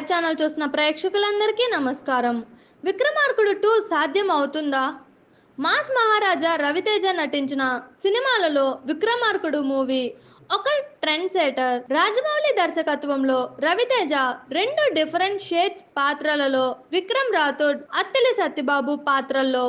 Live channel చూసిన ప్రేక్షకులందరికీ నమస్కారం. విక్రమార్కుడు 2 సాధ్యం అవుతుందా? మాస్ మహారాజా రవితేజ నటించిన సినిమాలలో విక్రమార్కుడు మూవీ ఒక ట్రెండ్ సెటర్. రాజమౌళి దర్శకత్వంలో రవితేజ 2 డిఫరెంట్ షేడ్స్ పాత్రలలో విక్రమ్ రాథోడ్, అత్తిలి సత్యబాబు పాత్రల్లో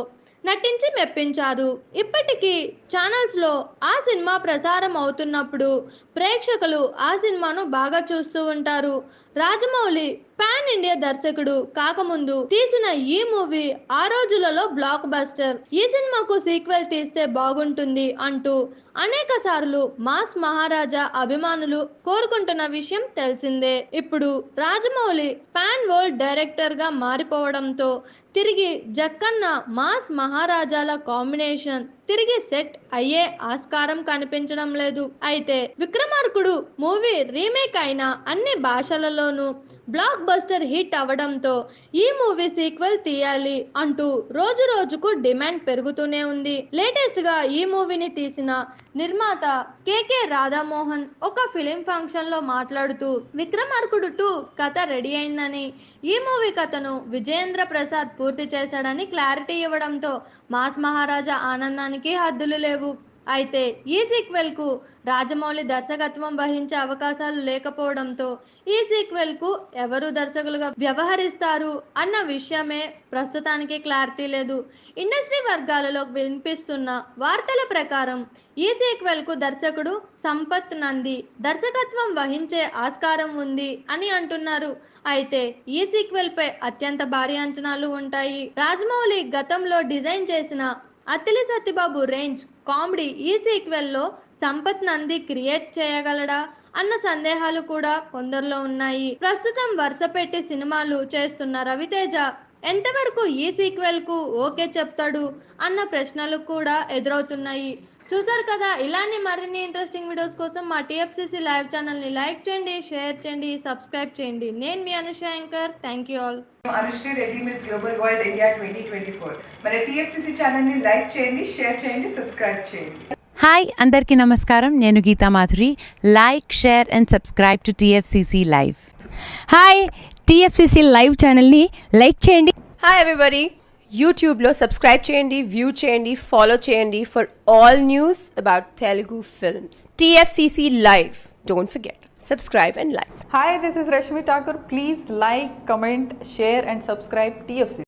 నటించి మెప్పించారు. ఇప్పటికీ ఛానల్స్లో ఆ సినిమా ప్రసారం అవుతున్నప్పుడు ప్రేక్షకులు ఆ సినిమాను బాగా చూస్తూ ఉంటారు. రాజమౌళి పాన్ ఇండియా దర్శకుడు కాకముందు తీసిన ఈ మూవీ ఆ రోజులలో బ్లాక్ బస్టర్. ఈ సినిమాకు సీక్వెల్ తీస్తే బాగుంటుంది అంటూ అనేక సార్లు మాస్ మహారాజా అభిమానులు కోరుకుంటున్న విషయం తెలిసిందే. ఇప్పుడు రాజమౌళి పాన్ వరల్డ్ డైరెక్టర్ గా మారిపోవడంతో తిరిగి జక్కన్న మాస్ మహారాజాల కాంబినేషన్ తిరిగి సెట్ అయ్యే ఆస్కారం కనిపించడం లేదు. అయితే విక్రమార్కుడు మూవీ రీమేక్ అయిన అన్ని భాషలలోనూ బ్లాక్ బస్టర్ హిట్ అవడంతో ఈ మూవీ సీక్వెల్ తీయాలి అంటూ రోజు రోజుకు డిమాండ్ పెరుగుతూనే ఉంది. లేటెస్ట్ గా ఈ మూవీని తీసిన నిర్మాత కేకే రాధామోహన్ ఒక ఫిలిం ఫంక్షన్ లో మాట్లాడుతూ విక్రమార్కుడు 2 కథ రెడీ అయిందని, ఈ మూవీ కథను విజయేంద్ర ప్రసాద్ పూర్తి చేశాడని క్లారిటీ ఇవ్వడంతో మాస్ మహారాజా ఆనందానికి హద్దులు లేవు. అయితే ఈ సీక్వెల్ కు రాజమౌళి దర్శకత్వం వహించే అవకాశాలు లేకపోవడంతో ఈ సీక్వెల్ కు ఎవరు దర్శకులుగా వ్యవహరిస్తారు అన్న విషయమే ప్రస్తుతానికి క్లారిటీ లేదు. ఇండస్ట్రీ వర్గాలలో వినిపిస్తున్న వార్తల ప్రకారం ఈ సీక్వెల్ కు దర్శకుడు సంపత్ నంది దర్శకత్వం వహించే ఆస్కారం ఉంది అని అంటున్నారు. అయితే ఈ సీక్వెల్ పై అత్యంత భారీ అంచనాలు ఉంటాయి. రాజమౌళి గతంలో డిజైన్ చేసిన అత్తిలి సత్యబాబు రేంజ్ కామెడీ ఈ సీక్వెల్లో సంపత్ నంది క్రియేట్ చేయగలడా అన్న సందేహాలు కూడా కొందరిలో ఉన్నాయి. ప్రస్తుతం వరుస పెట్టి సినిమాలు చేస్తున్న రవితేజ ఎంతవరకు ఈ సీక్వెల్ కు ఓకే చెప్తాడు అన్న ప్రశ్నలు కూడా ఎదురవుతున్నాయి. చూసారు కదా, ఇలాంటి మరిన్ని ఇంట్రెస్టింగ్ వీడియోస్ కోసం మా TFCC లైవ్ ఛానల్ని లైక్ చేయండి, షేర్ చేయండి, సబ్స్క్రైబ్ చేయండి. నేను మీ Anusha anchor. Thank you all. Anushree Reddy miss global world India 2024 మన TFCC ఛానల్ని లైక్ చేయండి, షేర్ చేయండి, సబ్స్క్రైబ్ చేయండి. హాయ్ అందరికీ నమస్కారం. నేను గీతా మాధురి. Like, share and subscribe to TFCC live. Hi, TFCC live ఛానల్ని లైక్ చేయండి. హాయ్ ఎవ్రీబడి, యూట్యూబ్లో సబ్స్క్రైబ్ చేయండి, వ్యూ చేయండి, ఫాలో చేయండి for all news about Telugu films. TFCC live, don't forget, subscribe and like. Hi, this is Rashmi Thakur. Please like, comment, share and subscribe TFCC.